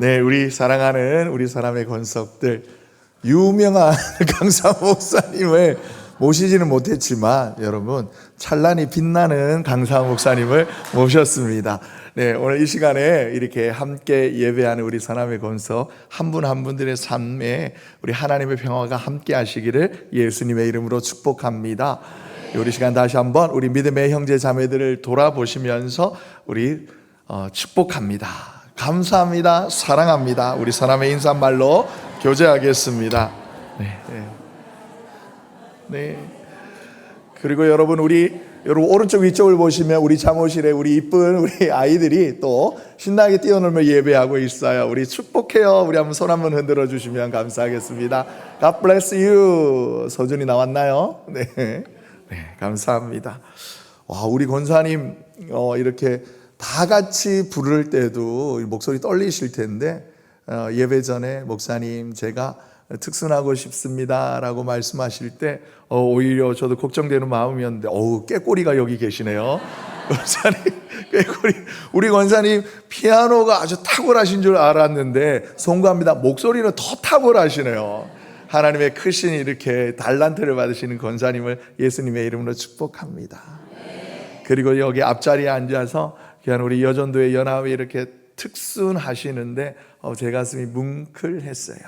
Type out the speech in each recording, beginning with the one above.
네, 우리 사랑하는 우리 사람의 권석들, 유명한 강사 목사님을 모시지는 못했지만 여러분 찬란히 빛나는 강사 목사님을 모셨습니다. 네, 오늘 이 시간에 이렇게 함께 예배하는 우리 사람의 권석 한 분 한 분들의 삶에 우리 하나님의 평화가 함께 하시기를 예수님의 이름으로 축복합니다. 우리 시간 다시 한번 우리 믿음의 형제 자매들을 돌아보시면서 우리 축복합니다. 감사합니다. 사랑합니다. 우리 사람의 인사말로 교제하겠습니다. 네. 그리고 여러분 오른쪽 위쪽을 보시면 우리 잠옷실에 우리 이쁜 우리 아이들이 또 신나게 뛰어놀며 예배하고 있어요. 우리 축복해요. 우리 한번 손 한번 흔들어 주시면 감사하겠습니다. God bless you. 서준이 나왔나요? 네, 감사합니다. 와, 우리 권사님 이렇게 다 같이 부를 때도 목소리 떨리실 텐데 예배 전에 목사님 제가 특순하고 싶습니다 라고 말씀하실 때 오히려 저도 걱정되는 마음이었는데 꾀꼬리가 여기 계시네요. 권사님 꾀꼬리. 우리 권사님 피아노가 아주 탁월하신 줄 알았는데 송구합니다. 목소리는 더 탁월하시네요. 하나님의 크신 이렇게 달란트를 받으시는 권사님을 예수님의 이름으로 축복합니다. 그리고 여기 앞자리에 앉아서 그냥 우리 여전도의 연합이 이렇게 특순하시는데 제 가슴이 뭉클했어요.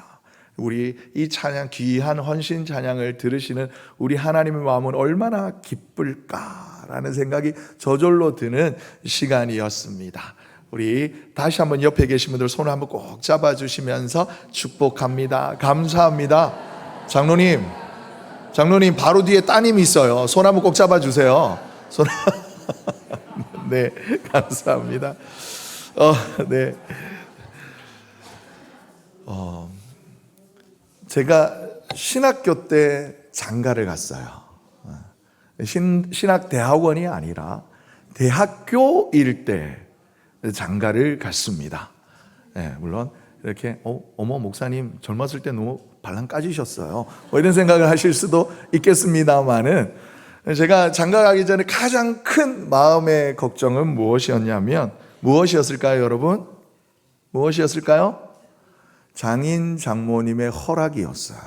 우리 이 찬양, 귀한 헌신 찬양을 들으시는 우리 하나님의 마음은 얼마나 기쁠까라는 생각이 저절로 드는 시간이었습니다. 우리 다시 한번 옆에 계신 분들 손을 한번 꼭 잡아주시면서 축복합니다. 감사합니다. 장로님 바로 뒤에 따님이 있어요. 손 한번 꼭 잡아주세요. 손. 네, 감사합니다. 네. 제가 신학교 때 장가를 갔어요. 신학대학원이 아니라 대학교일 때 장가를 갔습니다. 네, 물론 이렇게 어머 목사님 젊었을 때 너무 발랑 까지셨어요 이런 생각을 하실 수도 있겠습니다만은 제가 장가 가기 전에 가장 큰 마음의 걱정은 무엇이었을까요 여러분? 무엇이었을까요? 장인 장모님의 허락이었어요.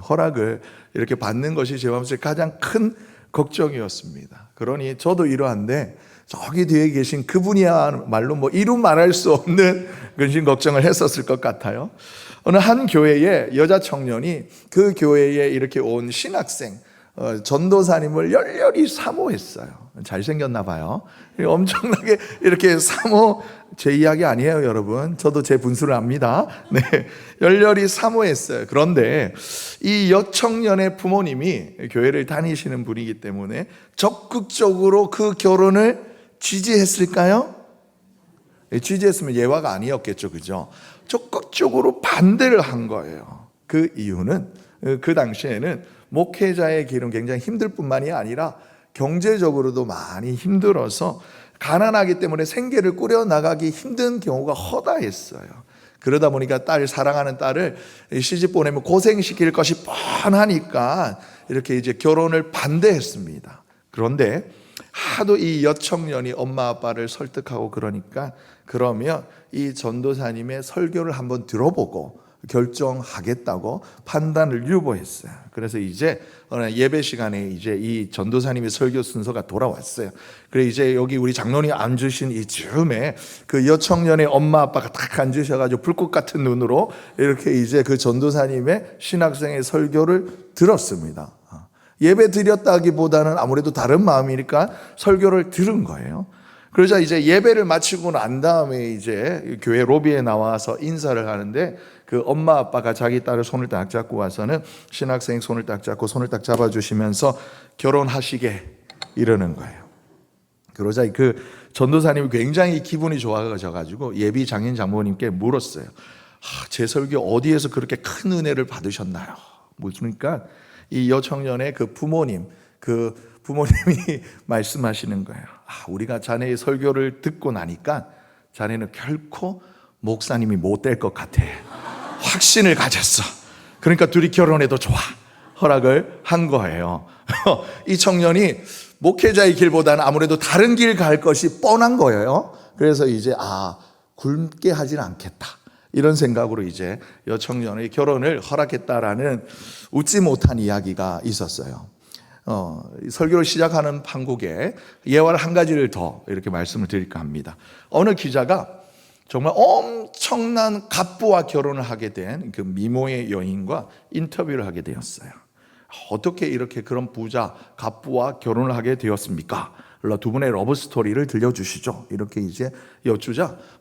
허락을 이렇게 받는 것이 제 마음속에 가장 큰 걱정이었습니다. 그러니 저도 이러한데 저기 뒤에 계신 그분이야말로 이루 말할 수 없는 근심 걱정을 했었을 것 같아요. 어느 한 교회에 여자 청년이 그 교회에 이렇게 온 신학생 전도사님을 열렬히 사모했어요. 잘생겼나 봐요. 엄청나게 이렇게 제 이야기 아니에요 여러분. 저도 제 분수를 압니다. 네, 열렬히 사모했어요. 그런데 이 여청년의 부모님이 교회를 다니시는 분이기 때문에 적극적으로 그 결혼을 지지했을까요? 지지했으면 예화가 아니었겠죠, 그죠? 적극적으로 반대를 한 거예요. 그 이유는 그 당시에는 목회자의 길은 굉장히 힘들 뿐만이 아니라 경제적으로도 많이 힘들어서 가난하기 때문에 생계를 꾸려나가기 힘든 경우가 허다했어요. 그러다 보니까 사랑하는 딸을 시집 보내면 고생시킬 것이 뻔하니까 이렇게 이제 결혼을 반대했습니다. 그런데 하도 이 여청년이 엄마 아빠를 설득하고 그러면 이 전도사님의 설교를 한번 들어보고 결정하겠다고 판단을 유보했어요. 그래서 이제 예배 시간에 이제 이 전도사님의 설교 순서가 돌아왔어요. 그래서 이제 여기 우리 장로님 앉으신 이 즈음에 그 여청년의 엄마 아빠가 딱 앉으셔가지고 불꽃 같은 눈으로 이렇게 이제 그 전도사님의 신학생의 설교를 들었습니다. 예배 드렸다기보다는 아무래도 다른 마음이니까 설교를 들은 거예요. 그러자 이제 예배를 마치고 난 다음에 이제 교회 로비에 나와서 인사를 하는데 그 엄마 아빠가 자기 딸을 손을 딱 잡고 와서는 신학생 손을 딱 잡고 손을 딱 잡아주시면서 결혼하시게 이러는 거예요. 그러자 그 전도사님이 굉장히 기분이 좋아져가지고 예비 장인 장모님께 물었어요. 제 설교 어디에서 그렇게 큰 은혜를 받으셨나요? 묻으니까 이 여청년의 그 부모님이 말씀하시는 거예요. 우리가 자네의 설교를 듣고 나니까 자네는 결코 목사님이 못 될 것 같아. 확신을 가졌어. 그러니까 둘이 결혼해도 좋아. 허락을 한 거예요. 이 청년이 목회자의 길보다는 아무래도 다른 길 갈 것이 뻔한 거예요. 그래서 이제 굶게 하진 않겠다. 이런 생각으로 이제 여청년의 결혼을 허락했다라는 웃지 못한 이야기가 있었어요. 설교를 시작하는 판국에 예화를 한 가지를 더 이렇게 말씀을 드릴까 합니다. 어느 기자가 정말 엄청난 갑부와 결혼을 하게 된 그 미모의 여인과 인터뷰를 하게 되었어요. 어떻게 이렇게 그런 부자 갑부와 결혼을 하게 되었습니까? 두 분의 러브 스토리를 들려주시죠. 이렇게 이제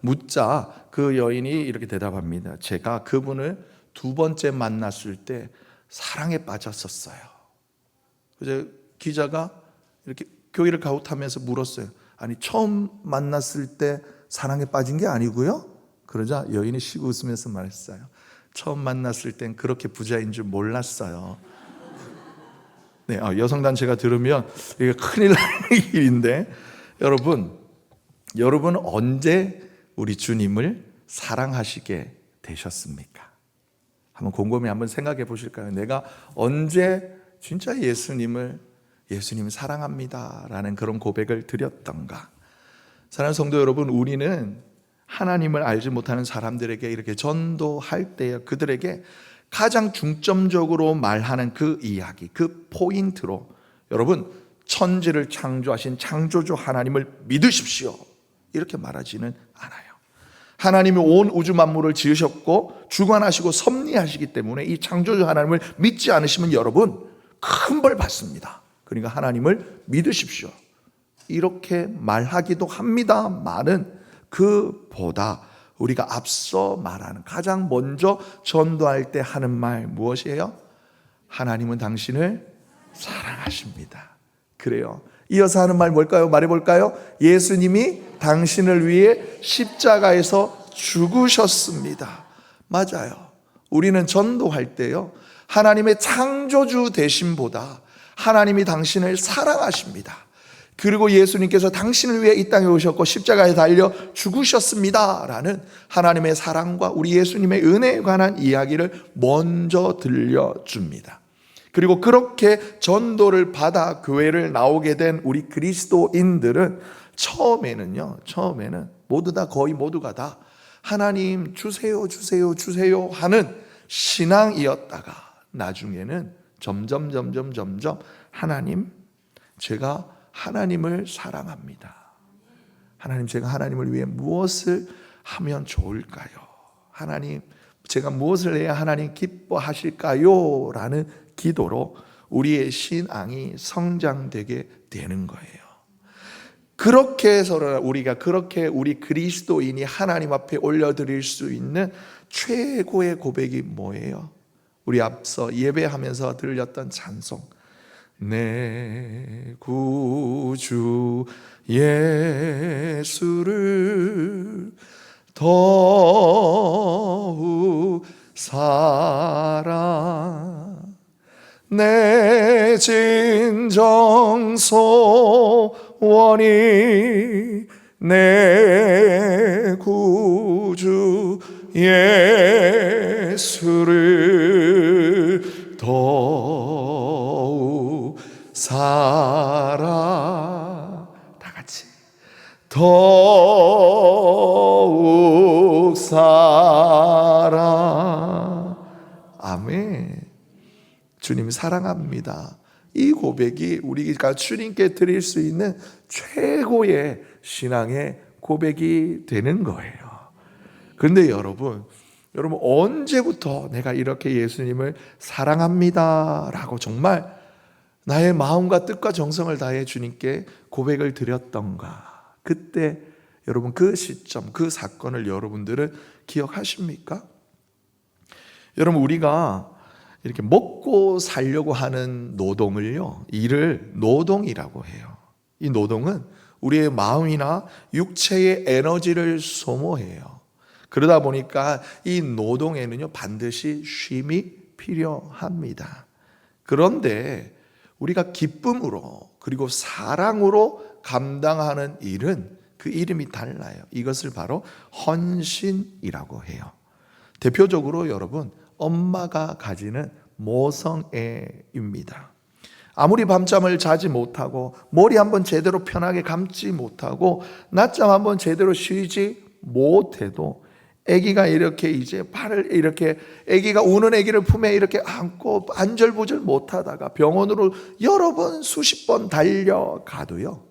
묻자 그 여인이 이렇게 대답합니다. 제가 그분을 두 번째 만났을 때 사랑에 빠졌었어요. 그래서 기자가 이렇게 교회를 가웃하면서 물었어요. 아니, 처음 만났을 때 사랑에 빠진 게 아니고요? 그러자 여인이 쉬고 웃으면서 말했어요. 처음 만났을 땐 그렇게 부자인 줄 몰랐어요. 네, 여성단체가 들으면 이게 큰일 날 일인데, 여러분 언제 우리 주님을 사랑하시게 되셨습니까? 한번 곰곰이 한번 생각해 보실까요? 내가 언제 진짜 예수님 사랑합니다 라는 그런 고백을 드렸던가? 사랑하는 성도 여러분, 우리는 하나님을 알지 못하는 사람들에게 이렇게 전도할 때 그들에게 가장 중점적으로 말하는 그 이야기, 그 포인트로 여러분, 천지를 창조하신 창조주 하나님을 믿으십시오 이렇게 말하지는 않아요. 하나님이 온 우주 만물을 지으셨고 주관하시고 섭리하시기 때문에 이 창조주 하나님을 믿지 않으시면 여러분 큰 벌 받습니다. 그러니까 하나님을 믿으십시오 이렇게 말하기도 합니다만은 그보다 우리가 앞서 말하는 가장 먼저 전도할 때 하는 말 무엇이에요? 하나님은 당신을 사랑하십니다. 그래요. 이어서 하는 말 뭘까요? 말해볼까요? 예수님이 당신을 위해 십자가에서 죽으셨습니다. 맞아요. 우리는 전도할 때요, 하나님의 창조주 되심보다 하나님이 당신을 사랑하십니다. 그리고 예수님께서 당신을 위해 이 땅에 오셨고 십자가에 달려 죽으셨습니다 라는 하나님의 사랑과 우리 예수님의 은혜에 관한 이야기를 먼저 들려줍니다. 그리고 그렇게 전도를 받아 교회를 나오게 된 우리 그리스도인들은 처음에는 거의 모두가 다 하나님 주세요 하는 신앙이었다가 나중에는 점점 하나님, 제가 하나님을 사랑합니다. 하나님, 제가 하나님을 위해 무엇을 하면 좋을까요? 하나님, 제가 무엇을 해야 하나님 기뻐하실까요? 라는 기도로 우리의 신앙이 성장되게 되는 거예요. 그렇게 해서 우리 그리스도인이 하나님 앞에 올려드릴 수 있는 최고의 고백이 뭐예요? 우리 앞서 예배하면서 들렸던 찬송, 내 구주 예수를 더욱 사랑, 내 진정 소원이 내 구주 예수를 더욱 사랑, 다 같이 더욱 사랑. 아멘. 주님 사랑합니다. 이 고백이 우리가 주님께 드릴 수 있는 최고의 신앙의 고백이 되는 거예요. 그런데 여러분 언제부터 내가 이렇게 예수님을 사랑합니다 라고 정말 나의 마음과 뜻과 정성을 다해 주님께 고백을 드렸던가? 그때 여러분 그 시점, 그 사건을 여러분들은 기억하십니까? 여러분, 우리가 이렇게 먹고 살려고 하는 노동을요, 일을 노동이라고 해요. 이 노동은 우리의 마음이나 육체의 에너지를 소모해요. 그러다 보니까 이 노동에는요 반드시 쉼이 필요합니다. 그런데 우리가 기쁨으로 그리고 사랑으로 감당하는 일은 그 이름이 달라요. 이것을 바로 헌신이라고 해요. 대표적으로 여러분, 엄마가 가지는 모성애입니다. 아무리 밤잠을 자지 못하고 머리 한번 제대로 편하게 감지 못하고 낮잠 한번 제대로 쉬지 못해도 아기가 이렇게 이제 발을 이렇게 아기가 우는 아기를 품에 이렇게 안고 안절부절 못하다가 병원으로 여러 번 수십 번 달려가도요,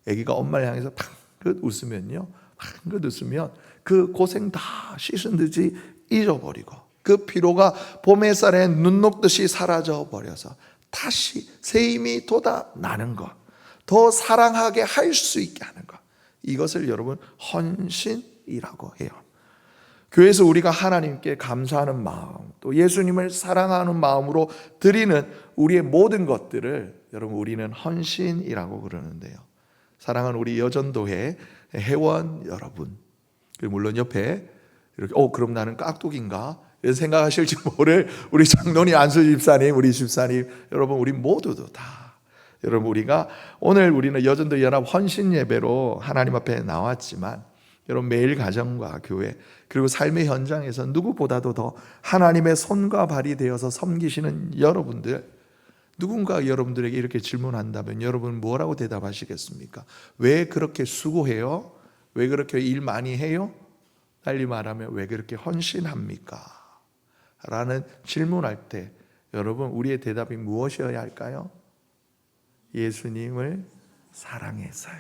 아기가 엄마를 향해서 방긋 웃으면요, 방긋 웃으면 그 고생 다 씻은 듯이 잊어버리고 그 피로가 봄 햇살에 눈 녹듯이 사라져 버려서 다시 새 힘이 돋아나는 것, 더 사랑하게 할 수 있게 하는 것, 이것을 여러분 헌신이라고 해요. 교회에서 우리가 하나님께 감사하는 마음, 또 예수님을 사랑하는 마음으로 드리는 우리의 모든 것들을 여러분 우리는 헌신이라고 그러는데요. 사랑하는 우리 여전도회 회원 여러분, 물론 옆에 이렇게 그럼 나는 깍두기인가 이런 생각하실지 모를 우리 장로님, 안수 집사님, 우리 집사님 여러분, 우리 모두도 다 여러분, 우리가 오늘 우리는 여전도 연합 헌신 예배로 하나님 앞에 나왔지만 여러분, 매일 가정과 교회 그리고 삶의 현장에서 누구보다도 더 하나님의 손과 발이 되어서 섬기시는 여러분들, 누군가 여러분들에게 이렇게 질문한다면 여러분 뭐라고 대답하시겠습니까? 왜 그렇게 수고해요? 왜 그렇게 일 많이 해요? 달리 말하면 왜 그렇게 헌신합니까? 라는 질문할 때 여러분, 우리의 대답이 무엇이어야 할까요? 예수님을 사랑해서요,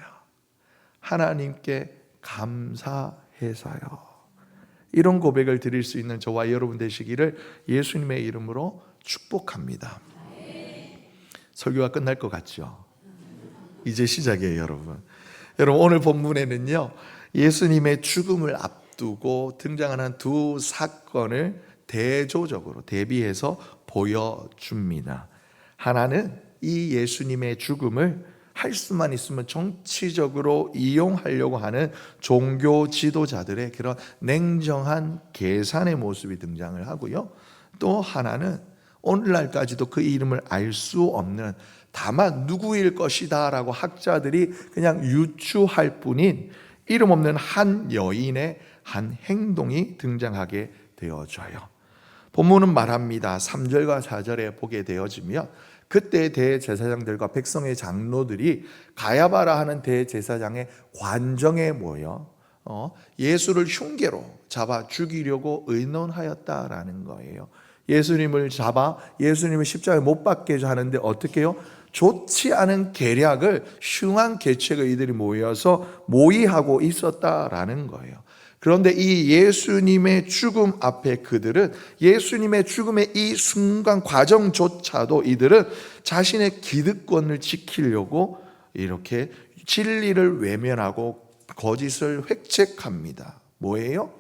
하나님께 감사해서요. 이런 고백을 드릴 수 있는 저와 여러분 되시기를 예수님의 이름으로 축복합니다. 설교가 끝날 것 같죠? 이제 시작이에요, 여러분. 여러분, 오늘 본문에는요, 예수님의 죽음을 앞두고 등장하는 두 사건을 대조적으로 대비해서 보여줍니다. 하나는 이 예수님의 죽음을 할 수만 있으면 정치적으로 이용하려고 하는 종교 지도자들의 그런 냉정한 계산의 모습이 등장을 하고요. 또 하나는 오늘날까지도 그 이름을 알 수 없는, 다만 누구일 것이다 라고 학자들이 그냥 유추할 뿐인 이름 없는 한 여인의 한 행동이 등장하게 되어져요. 본문은 말합니다. 3절과 4절에 보게 되어지며 그때 대제사장들과 백성의 장로들이 가야바라 하는 대제사장의 관정에 모여 예수를 흉계로 잡아 죽이려고 의논하였다라는 거예요. 예수님을 잡아 예수님을 십자가에 못 박게 하는데 어떻게 해요? 좋지 않은 계략을, 흉한 계책을 이들이 모여서 모의하고 있었다라는 거예요. 그런데 이 예수님의 죽음 앞에 그들은, 예수님의 죽음의 이 순간 과정조차도 이들은 자신의 기득권을 지키려고 이렇게 진리를 외면하고 거짓을 획책합니다. 뭐예요?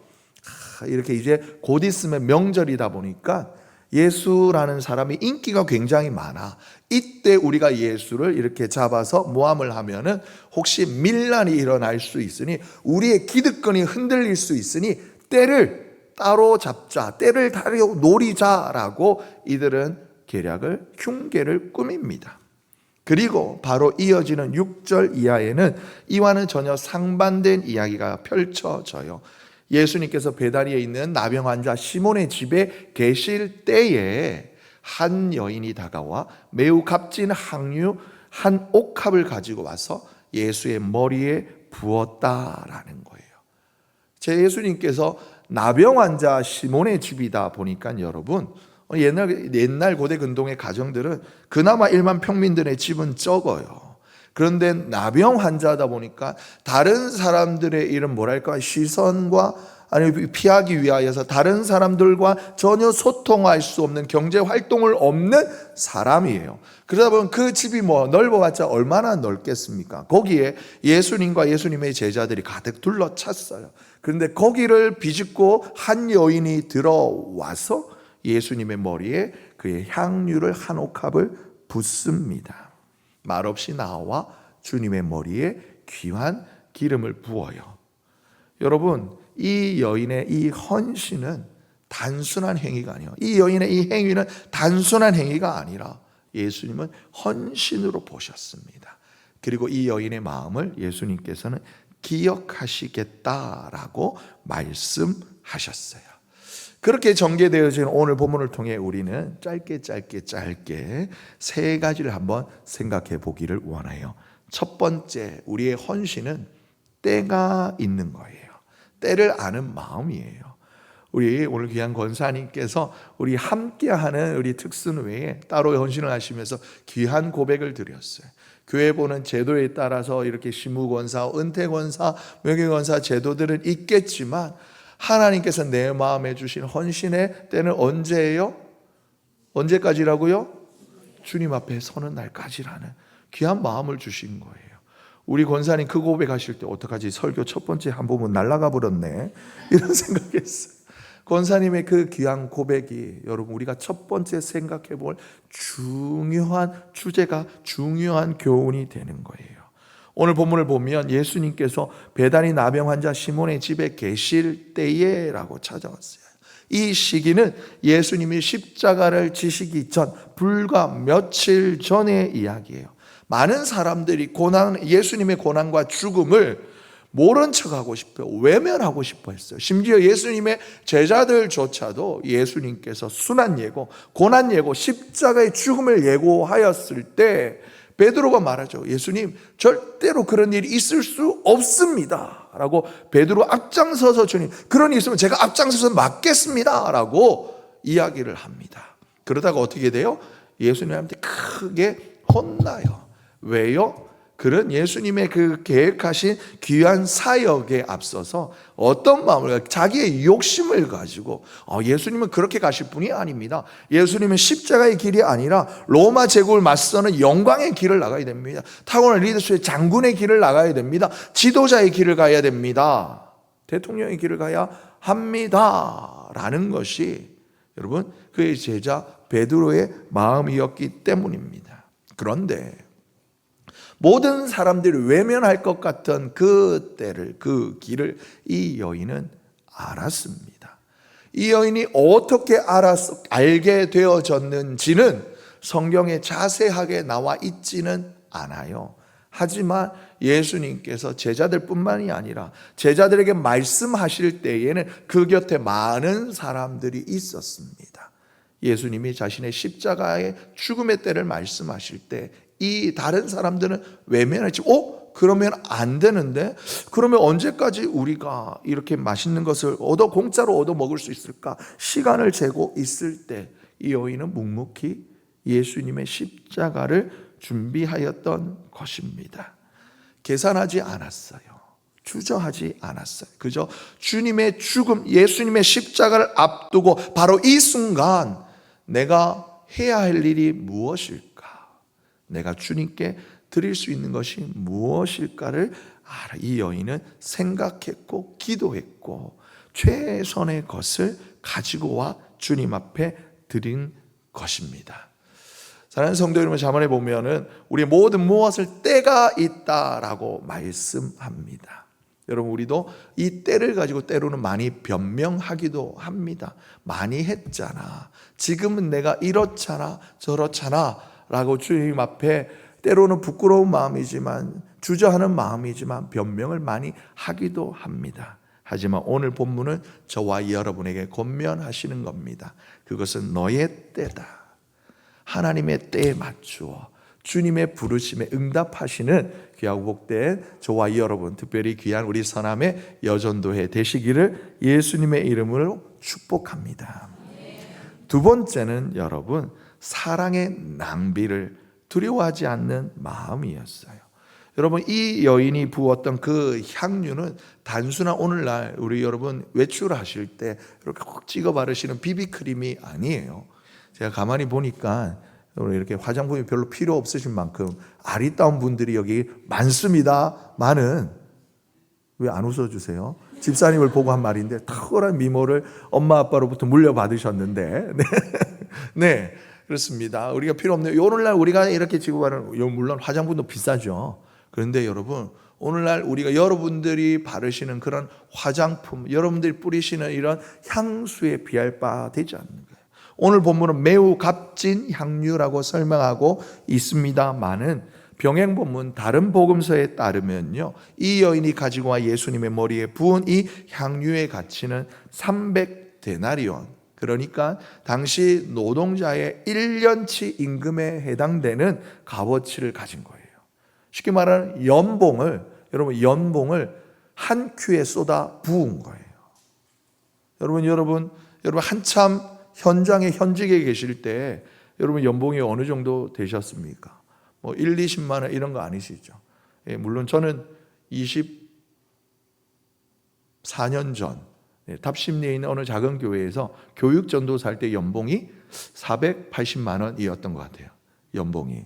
이렇게 이제 곧 있으면 명절이다 보니까 예수라는 사람이 인기가 굉장히 많아. 이때 우리가 예수를 이렇게 잡아서 모함을 하면은 혹시 밀란이 일어날 수 있으니, 우리의 기득권이 흔들릴 수 있으니 때를 따로 잡자, 때를 따로 노리자라고 이들은 계략을, 흉계를 꾸밉니다. 그리고 바로 이어지는 6절 이하에는 이와는 전혀 상반된 이야기가 펼쳐져요. 예수님께서 베다니에 있는 나병 환자 시몬의 집에 계실 때에 한 여인이 다가와 매우 값진 향유 한 옥합을 가지고 와서 예수의 머리에 부었다라는 거예요. 제 예수님께서 나병 환자 시몬의 집이다 보니까 여러분, 옛날 고대 근동의 가정들은 그나마 일반 평민들의 집은 적어요. 그런데 나병 환자다 보니까 다른 사람들의 이런 뭐랄까 시선과 아니 피하기 위하여서 다른 사람들과 전혀 소통할 수 없는, 경제 활동을 없는 사람이에요. 그러다 보면 그 집이 뭐 넓어봤자 얼마나 넓겠습니까? 거기에 예수님과 예수님의 제자들이 가득 둘러찼어요. 그런데 거기를 비집고 한 여인이 들어와서 예수님의 머리에 그의 향유를 한 옥합을 붓습니다. 말없이 나와 주님의 머리에 귀한 기름을 부어요. 여러분, 이 여인의 이 헌신은 단순한 행위가 아니에요. 이 여인의 이 행위는 단순한 행위가 아니라 예수님은 헌신으로 보셨습니다. 그리고 이 여인의 마음을 예수님께서는 기억하시겠다라고 말씀하셨어요. 그렇게 전개되어진 오늘 본문을 통해 우리는 짧게 세 가지를 한번 생각해 보기를 원해요. 첫 번째, 우리의 헌신은 때가 있는 거예요. 때를 아는 마음이에요. 우리 오늘 귀한 권사님께서 우리 함께하는 우리 특순회에 따로 헌신을 하시면서 귀한 고백을 드렸어요. 교회 보는 제도에 따라서 이렇게 시무권사, 은퇴권사, 명예권사 제도들은 있겠지만 하나님께서 내 마음에 주신 헌신의 때는 언제예요? 언제까지라고요? 주님 앞에 서는 날까지라는 귀한 마음을 주신 거예요. 우리 권사님 그 고백하실 때 어떡하지? 설교 첫 번째 한 부분 날아가 버렸네, 이런 생각했어요. 권사님의 그 귀한 고백이 여러분 우리가 첫 번째 생각해 볼 중요한 주제가, 중요한 교훈이 되는 거예요. 오늘 본문을 보면 예수님께서 배단위 나병 환자 시몬의 집에 계실 때에 라고 찾아왔어요. 이 시기는 예수님이 십자가를 지시기 전, 불과 며칠 전의 이야기예요. 많은 사람들이 예수님의 고난과 죽음을 모른 척하고 싶어요. 외면하고 싶어 했어요. 심지어 예수님의 제자들조차도 예수님께서 순환 예고, 고난 예고, 십자가의 죽음을 예고하였을 때 베드로가 말하죠. 예수님, 절대로 그런 일이 있을 수 없습니다 라고 베드로 앞장서서 주님, 그런 일이 있으면 제가 앞장서서 막겠습니다 라고 이야기를 합니다. 그러다가 어떻게 돼요? 예수님한테 크게 혼나요. 왜요? 그런 예수님의 그 계획하신 귀한 사역에 앞서서 어떤 마음을, 자기의 욕심을 가지고 예수님은 그렇게 가실 분이 아닙니다. 예수님은 십자가의 길이 아니라 로마 제국을 맞서는 영광의 길을 나가야 됩니다. 타고난 리더십의 장군의 길을 나가야 됩니다. 지도자의 길을 가야 됩니다. 대통령의 길을 가야 합니다 라는 것이 여러분 그의 제자 베드로의 마음이었기 때문입니다. 그런데 모든 사람들이 외면할 것 같던 그 때를, 그 길을 이 여인은 알았습니다. 이 여인이 어떻게 알게 되어졌는지는 성경에 자세하게 나와 있지는 않아요. 하지만 예수님께서 제자들뿐만이 아니라 제자들에게 말씀하실 때에는 그 곁에 많은 사람들이 있었습니다. 예수님이 자신의 십자가의 죽음의 때를 말씀하실 때 이 다른 사람들은 외면했지. 그러면 안 되는데? 그러면 언제까지 우리가 이렇게 맛있는 것을 공짜로 얻어 먹을 수 있을까? 시간을 재고 있을 때 이 여인은 묵묵히 예수님의 십자가를 준비하였던 것입니다. 계산하지 않았어요. 주저하지 않았어요. 그저 주님의 죽음, 예수님의 십자가를 앞두고 바로 이 순간 내가 해야 할 일이 무엇일까? 내가 주님께 드릴 수 있는 것이 무엇일까를 이 여인은 생각했고 기도했고 최선의 것을 가지고 와 주님 앞에 드린 것입니다. 사랑하는 성도 여러분, 자문에 보면은 우리 모든 무엇을 때가 있다라고 말씀합니다. 여러분 우리도 이 때를 가지고 때로는 많이 변명하기도 합니다. 많이 했잖아, 지금은 내가 이렇잖아 저렇잖아 라고 주님 앞에 때로는 부끄러운 마음이지만 주저하는 마음이지만 변명을 많이 하기도 합니다. 하지만 오늘 본문은 저와 여러분에게 권면하시는 겁니다. 그것은 너의 때다. 하나님의 때에 맞추어 주님의 부르심에 응답하시는 귀하고 복된 저와 여러분, 특별히 귀한 우리 서남의 여전도회 되시기를 예수님의 이름으로 축복합니다. 두 번째는 여러분, 사랑의 낭비를 두려워하지 않는 마음이었어요. 여러분 이 여인이 부었던 그 향유는 단순한 오늘날 우리 여러분 외출하실 때 이렇게 콕 찍어 바르시는 비비크림이 아니에요. 제가 가만히 보니까 이렇게 화장품이 별로 필요 없으신 만큼 아리따운 분들이 여기 많습니다. 많은, 왜 안 웃어주세요? 집사님을 보고 한 말인데 탁월한 미모를 엄마 아빠로부터 물려받으셨는데 네, 그렇습니다. 우리가 필요 없네요. 오늘날 우리가 이렇게 지고 가는, 물론 화장품도 비싸죠. 그런데 여러분 오늘날 우리가 여러분들이 바르시는 그런 화장품, 여러분들이 뿌리시는 이런 향수에 비할 바 되지 않는 거예요. 오늘 본문은 매우 값진 향유라고 설명하고 있습니다만은 병행 본문 다른 복음서에 따르면요, 이 여인이 가지고 와 예수님의 머리에 부은 이 향유의 가치는 300데나리온, 그러니까 당시 노동자의 1년치 임금에 해당되는 값어치를 가진 거예요. 쉽게 말하는 연봉을 한 큐에 쏟아 부은 거예요. 여러분 한참 현장에 현직에 계실 때 여러분 연봉이 어느 정도 되셨습니까? 뭐 1, 20만 원 이런 거 아니시죠? 예, 물론 저는 24년 전 답심리에 있는 어느 작은 교회에서 교육 전도사 할 때 연봉이 480만 원이었던 것 같아요. 연봉이.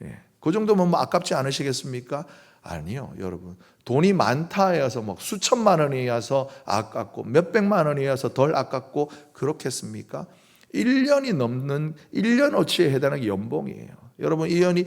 예, 그 정도면 뭐 아깝지 않으시겠습니까? 아니요, 여러분. 돈이 많다 해서 뭐 수천만 원이어서 아깝고 몇백만 원이어서 덜 아깝고 그렇겠습니까? 1년이 넘는 1년어치에 해당하는 연봉이에요. 여러분, 이 연이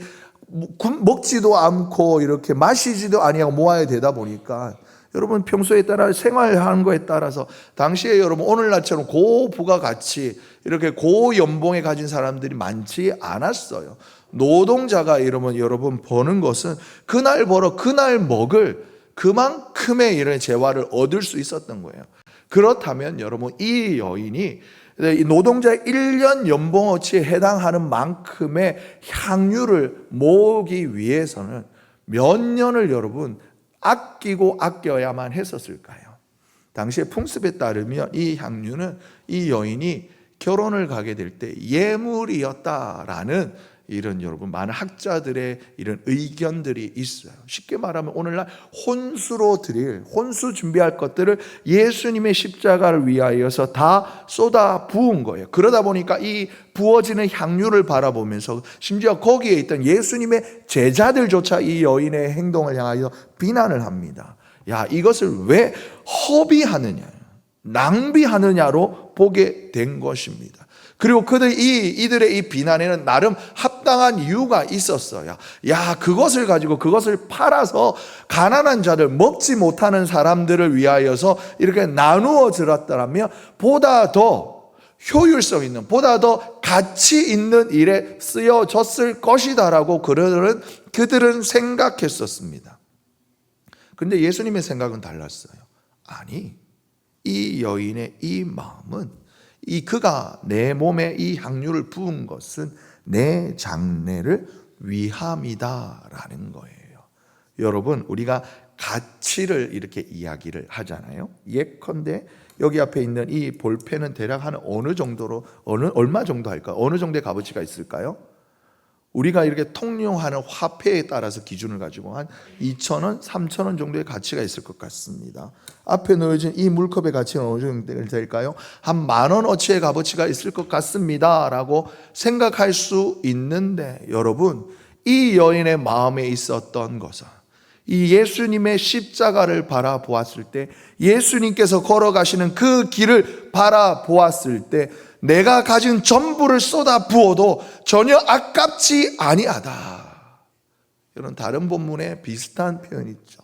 먹지도 않고 이렇게 마시지도 아니하고 모아야 되다 보니까 여러분 평소에 따라 생활하는 거에 따라서 당시에 여러분 오늘날처럼 고부가가치 이렇게 고연봉에 가진 사람들이 많지 않았어요. 노동자가 여러분 버는 것은 그날 벌어 그날 먹을 그만큼의 이런 재화를 얻을 수 있었던 거예요. 그렇다면 여러분 이 여인이 이 노동자의 1년 연봉어치에 해당하는 만큼의 향유를 모으기 위해서는 몇 년을 여러분 아끼고 아껴야만 했었을까요? 당시의 풍습에 따르면 이 향유는 이 여인이 결혼을 가게 될 때 예물이었다라는 이런 여러분 많은 학자들의 이런 의견들이 있어요. 쉽게 말하면 오늘날 혼수로 드릴 혼수 준비할 것들을 예수님의 십자가를 위하여서 다 쏟아 부은 거예요. 그러다 보니까 이 부어지는 향유를 바라보면서 심지어 거기에 있던 예수님의 제자들조차 이 여인의 행동을 향하여 비난을 합니다. 야, 이것을 왜 허비하느냐, 낭비하느냐로 보게 된 것입니다. 그리고 이들의 이 비난에는 나름 합당한 이유가 있었어요. 야, 그것을 가지고 그것을 팔아서 가난한 자들, 먹지 못하는 사람들을 위하여서 이렇게 나누어 들었다면 보다 더 효율성 있는, 보다 더 가치 있는 일에 쓰여졌을 것이다라고 그들은 생각했었습니다. 그런데 예수님의 생각은 달랐어요. 아니, 이 여인의 이 마음은 그가 내 몸에 이 향유를 부은 것은 내 장래를 위함이다라는 거예요. 여러분, 우리가 가치를 이렇게 이야기를 하잖아요. 예컨대 여기 앞에 있는 이 볼펜은 대략 한 어느 정도로 얼마 정도 할까요? 어느 정도의 값어치가 있을까요? 우리가 이렇게 통용하는 화폐에 따라서 기준을 가지고 한 2,000원, 3,000원 정도의 가치가 있을 것 같습니다. 앞에 놓여진 이 물컵의 가치는 어느 정도 될까요? 한 10,000원어치의 값어치가 있을 것 같습니다 라고 생각할 수 있는데, 여러분, 이 여인의 마음에 있었던 것은 이 예수님의 십자가를 바라보았을 때, 예수님께서 걸어가시는 그 길을 바라보았을 때 내가 가진 전부를 쏟아 부어도 전혀 아깝지 아니하다. 이런 다른 본문에 비슷한 표현이 있죠.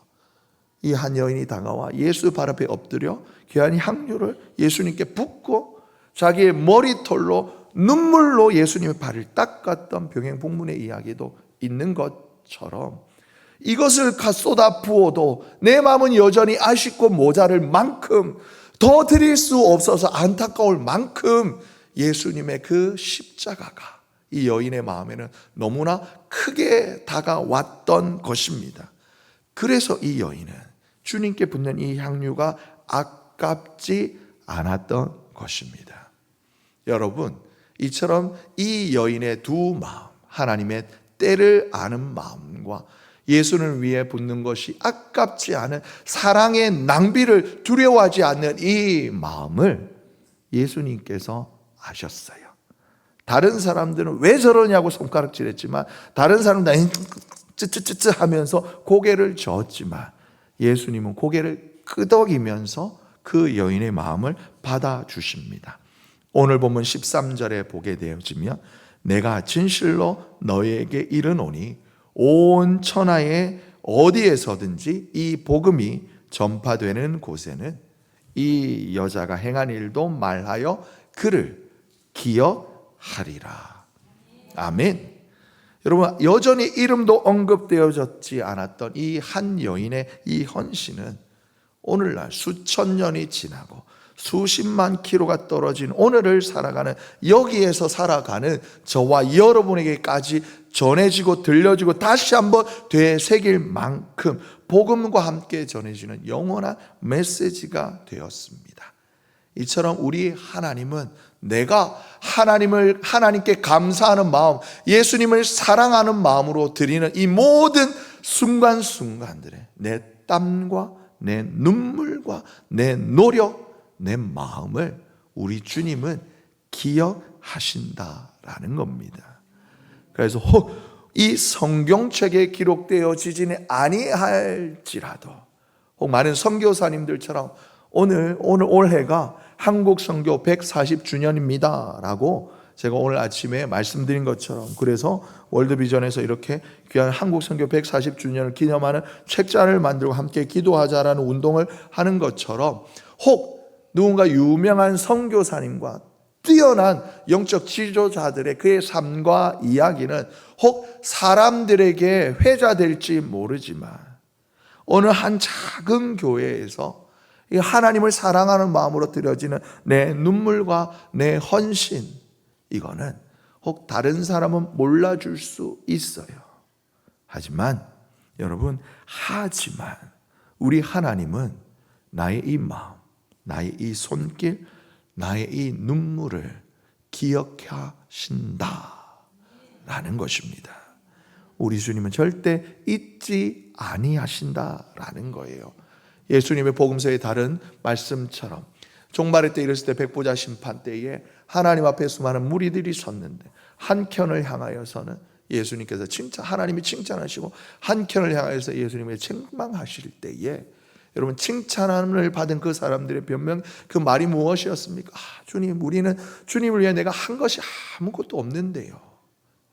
이 한 여인이 다가와 예수 발 앞에 엎드려 귀한 향유를 예수님께 붓고 자기의 머리털로 눈물로 예수님의 발을 닦았던 병행복문의 이야기도 있는 것처럼, 이것을 쏟아 부어도 내 마음은 여전히 아쉽고 모자랄 만큼, 더 드릴 수 없어서 안타까울 만큼 예수님의 그 십자가가 이 여인의 마음에는 너무나 크게 다가왔던 것입니다. 그래서 이 여인은 주님께 붓는 이 향유가 아깝지 않았던 것입니다. 여러분, 이처럼 이 여인의 두 마음, 하나님의 때를 아는 마음과 예수를 위해 붓는 것이 아깝지 않은 사랑의 낭비를 두려워하지 않는 이 마음을 예수님께서 아셨어요. 다른 사람들은 왜 저러냐고 손가락질했지만, 다른 사람들은 쯔쯔쯔쯔 하면서 고개를 저었지만, 예수님은 고개를 끄덕이면서 그 여인의 마음을 받아주십니다. 오늘 본문 13절에 보게 되어지면, 내가 진실로 너희에게 이르노니 온 천하에 어디에서든지 이 복음이 전파되는 곳에는 이 여자가 행한 일도 말하여 그를 기억하리라. 아멘. 여러분, 여전히 이름도 언급되어졌지 않았던 이 한 여인의 이 헌신은 오늘날 수천 년이 지나고 수십만 킬로가 떨어진 오늘을 살아가는, 여기에서 살아가는 저와 여러분에게까지 전해지고 들려지고 다시 한번 되새길 만큼 복음과 함께 전해지는 영원한 메시지가 되었습니다. 이처럼 우리 하나님은 내가 하나님께 감사하는 마음, 예수님을 사랑하는 마음으로 드리는 이 모든 순간순간들에 내 땀과 내 눈물과 내 노력, 내 마음을 우리 주님은 기억하신다라는 겁니다. 그래서 이 성경책에 기록되어지지는 아니할지라도 혹 많은 선교사님들처럼 올해가 한국 선교 140주년입니다 라고 제가 오늘 아침에 말씀드린 것처럼, 그래서 월드비전에서 이렇게 귀한 한국 선교 140주년을 기념하는 책자를 만들고 함께 기도하자라는 운동을 하는 것처럼, 혹 누군가 유명한 선교사님과 뛰어난 영적 지도자들의 그의 삶과 이야기는 혹 사람들에게 회자될지 모르지만 어느 한 작은 교회에서 하나님을 사랑하는 마음으로 드려지는 내 눈물과 내 헌신, 이거는 혹 다른 사람은 몰라줄 수 있어요. 하지만 여러분, 우리 하나님은 나의 이 마음, 나의 이 손길, 나의 이 눈물을 기억하신다라는 것입니다. 우리 주님은 절대 잊지 아니하신다라는 거예요. 예수님의 복음서의 다른 말씀처럼 종말의 때 이르실 때 백보자 심판 때에 하나님 앞에 수많은 무리들이 섰는데 한켠을 향하여서는 예수님께서 하나님이 칭찬하시고 한켠을 향하여서 예수님의 책망하실 때에, 여러분, 칭찬을 받은 그 사람들의 변명, 그 말이 무엇이었습니까? 주님, 우리는 주님을 위해 내가 한 것이 아무것도 없는데요.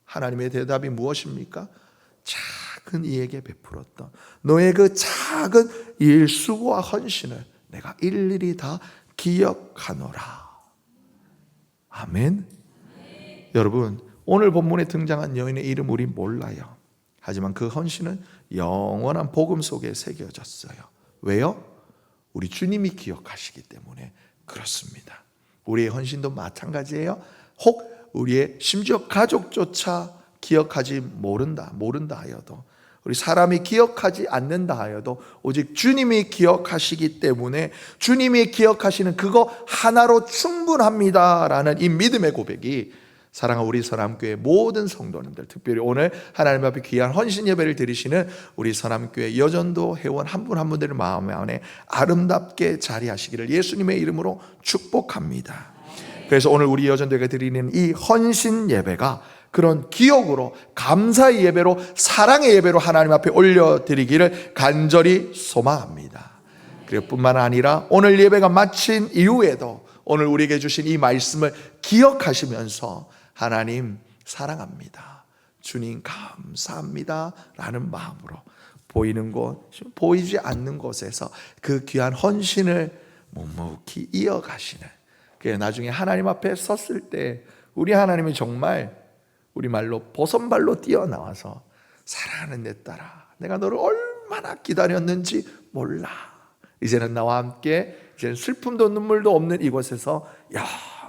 하나님의 대답이 무엇입니까? 작은 이에게 베풀었던 너의 그 작은 일, 수고와 헌신을 내가 일일이 다 기억하노라. 아멘. 여러분, 오늘 본문에 등장한 여인의 이름 우리 몰라요. 하지만 그 헌신은 영원한 복음 속에 새겨졌어요. 왜요? 우리 주님이 기억하시기 때문에 그렇습니다. 우리의 헌신도 마찬가지예요. 혹 우리의 심지어 가족조차 기억하지 모른다 하여도, 우리 사람이 기억하지 않는다 하여도 오직 주님이 기억하시기 때문에 주님이 기억하시는 그거 하나로 충분합니다라는 이 믿음의 고백이 사랑하는 우리 서남교회 모든 성도님들, 특별히 오늘 하나님 앞에 귀한 헌신 예배를 드리시는 우리 서남교회 여전도 회원 한 분 한 분들의 마음 안에 아름답게 자리하시기를 예수님의 이름으로 축복합니다. 그래서 오늘 우리 여전도가 드리는 이 헌신 예배가 그런 기억으로, 감사의 예배로, 사랑의 예배로 하나님 앞에 올려드리기를 간절히 소망합니다. 그리고 뿐만 아니라 오늘 예배가 마친 이후에도 오늘 우리에게 주신 이 말씀을 기억하시면서 하나님 사랑합니다, 주님 감사합니다 라는 마음으로 보이는 곳, 보이지 않는 곳에서 그 귀한 헌신을 묵묵히 이어가시는, 그게 나중에 하나님 앞에 섰을 때 우리 하나님이 정말 우리말로 버선발로 뛰어나와서 사랑하는 내 딸아, 내가 너를 얼마나 기다렸는지 몰라. 이제는 나와 함께 이제는 슬픔도 눈물도 없는 이곳에서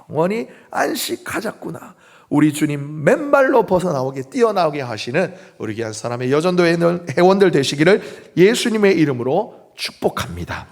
영원히 안식하자꾸나. 우리 주님 맨발로 벗어나오게 뛰어나오게 하시는 우리 귀한 사람의 여전도 회원들 되시기를 예수님의 이름으로 축복합니다.